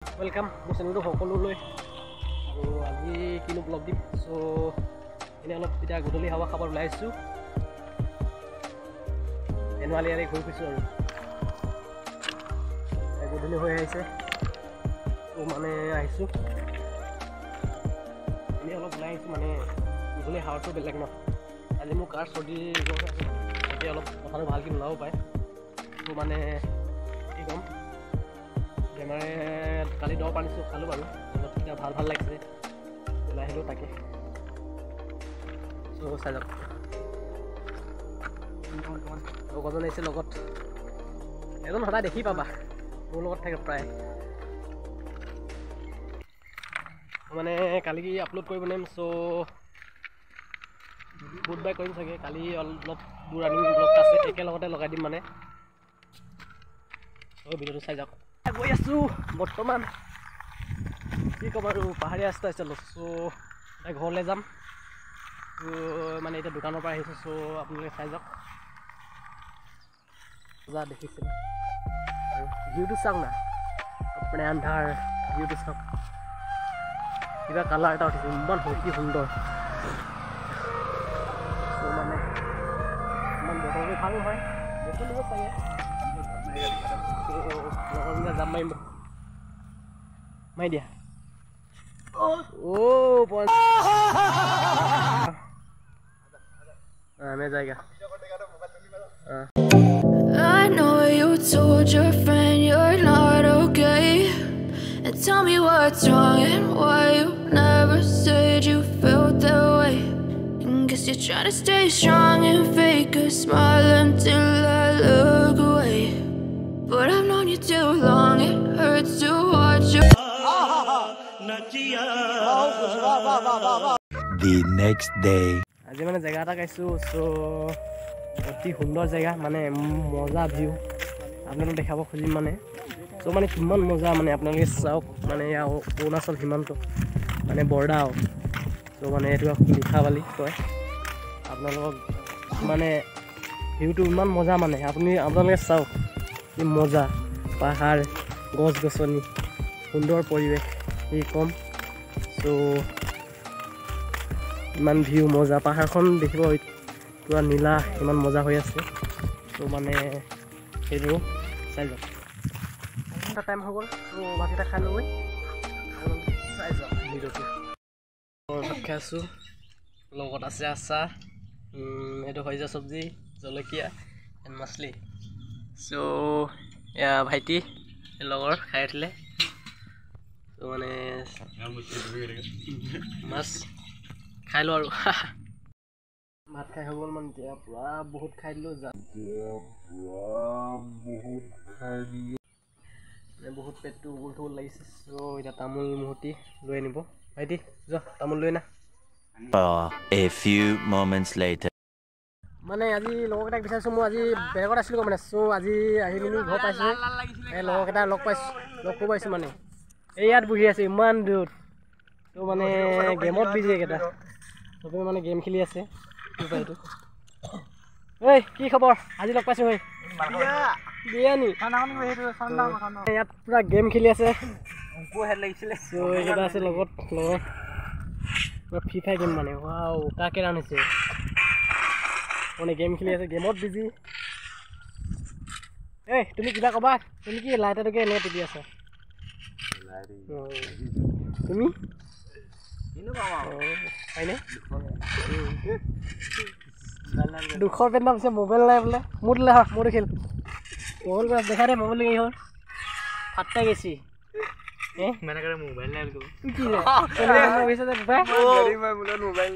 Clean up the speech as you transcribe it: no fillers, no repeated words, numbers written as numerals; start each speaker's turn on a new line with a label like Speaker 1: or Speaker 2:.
Speaker 1: Welcome मोर चेनेलটো সকলোলৈ আৰু আজি কিনো ব্লগ দিম সো এনে অলপ এতিয়া গধূলি হাৱা খাব ওলাই আছো এনুৱালি আৰে ঘূৰি ফুৰিছো আৰু গধূলি হৈ আহিছে তো মানে আহিছো এনে অলপ ওলাই আহিছো মানে গধূলি হাৱাটো বেলেগ ন আজি মোৰ কাৰ চৰ্দি জ্বৰ আছে এতিয়া অলপ কথাটো ভালকৈ নোলাব পায় তো মানে কি ক'ম বেমাৰে কালি দৰৱ আনিছোঁ খালোঁ বাৰু অলপ এতিয়া ভাল লাগিছে ওলাই আহিলোঁ তাকে চ' চাই যাওক লগৰজন আহিছে লগত এজন সদায় দেখি পাবা মোৰ লগত থাকে প্ৰায় মানে কালি আপলোড কৰিব নোৱাৰিম চ' গুড বাই কৰিম চাগে কালি অলপ দূৰ ৰানিং ব্লগ আছে একেলগতে লগাই দিম মানে চ' ভিডিঅ'টো চাই যাওক গৈ আছো বৰ্তমান কি ক'ম আৰু পাহাৰীয়া ৰাস্তা আছে চ' ঘৰলৈ যাম মানে এতিয়া দোকানৰ পৰা আহিছোঁ চ' আপোনালোকে চাই যাওক যা দেখিছে আৰু ভিউটো চাওক না আপুনি আন্ধাৰ ভিউটো চাওক কিবা কালাৰ এটা উঠিছে ইমান কি সুন্দৰ চ' মানে ইমান বতৰটো ভাল নহয় বতৰ দিব চাগে লগৰজনে জাপ মাৰিম মাৰি দিয়া मैं जाएगा
Speaker 2: I know you told your friend you're not okay, and tell me what's wrong and why you never said you felt that way. And guess you're trying to stay strong and fake a smile until I look away. But I've known you too long, it hurts to watch you.
Speaker 3: The next day.
Speaker 1: আজি মানে জেগা এটা গাইছোঁ চ' অতি সুন্দৰ জেগা মানে মজা ভিউ আপোনালোকে দেখাব খুজিম মানে চ' মানে কিমান মজা মানে আপোনালোকে চাওক মানে অৰুণাচল সীমান্ত মানে বৰ্ডাৰ চ' মানে এইটো লিখাবালি কয় আপোনালোকক মানে ভিউটো ইমান মজা মানে আপোনালোকে চাওক কি মজা পাহাৰ গছ গছনি সুন্দৰ পৰিৱেশ কি ক'ম চ' ইমান ভিউ মজা পাহাৰখন দেখিব পুৰা নীলা ইমান মজা হৈ আছে ত' মানে সেইটো চাই যাওক এটা টাইম হৈ গ'ল ত' ভাতকেইটা খাই লৈ চাই যাওক ভিডিঅ'টো ভাত খাই আছোঁ লগত আছে আচাৰ এইটো হৈ যায় চব্জি জলকীয়া এণ্ড মাছলি চ' এয়া ভাইটি লগৰ খাই উঠিলে ত' মানে মাছ খাই লওঁ আৰু ভাত খাই হৈ গ'ল মানে এতিয়া পুৰা বহুত খাই দিলোঁ বহুত পেটটো উগুল থুগুল লাগিছে চ' এতিয়া তামোল মুহূৰ্তি লৈ আনিব ভাইটি যোৱা তামোল লৈ না
Speaker 3: A few moments later.
Speaker 1: মানে আজি লগৰকেইটাক বিচাৰিছোঁ মই আজি বেলেগত আছিলোঁ মানে চ' আজি আহি মেলি ঘৰ পাইছোঁ এই লগৰকেইটা লগ কৰিব আহিছোঁ মানে এই ইয়াত বহি আছে ইমান দূৰত ত' মানে গেমত বিজি এইকেইটা চবেই মানে গেম খেলি আছে এইটো ঐ কি খবৰ আজি লগ পাইছোঁ ঐ বিৰিয়ানী ইয়াত পুৰা গেম খেলি আছে লাগিছিলে চ' এইকেইটা আছে লগত লগৰ পুৰা ফ্ৰী ফায়াৰ গেম মানে ৱাও কাকে ৰান হৈছে মানে গেম খেলি আছে গেমত বিজি এই তুমি কিবা ক'বা তুমি কি লাইটাৰটোকে এনেকৈ টিপি আছা তুমি হয়নে দুখৰ পেণ্ট পিছে মোবাইল নাই বোলে মোৰ দিলে হা মোৰ খেল মোবাইল দেখা দে মোবাইল কি হ'ল ফাটটা গেছি মোবাইল নাই মোবাইল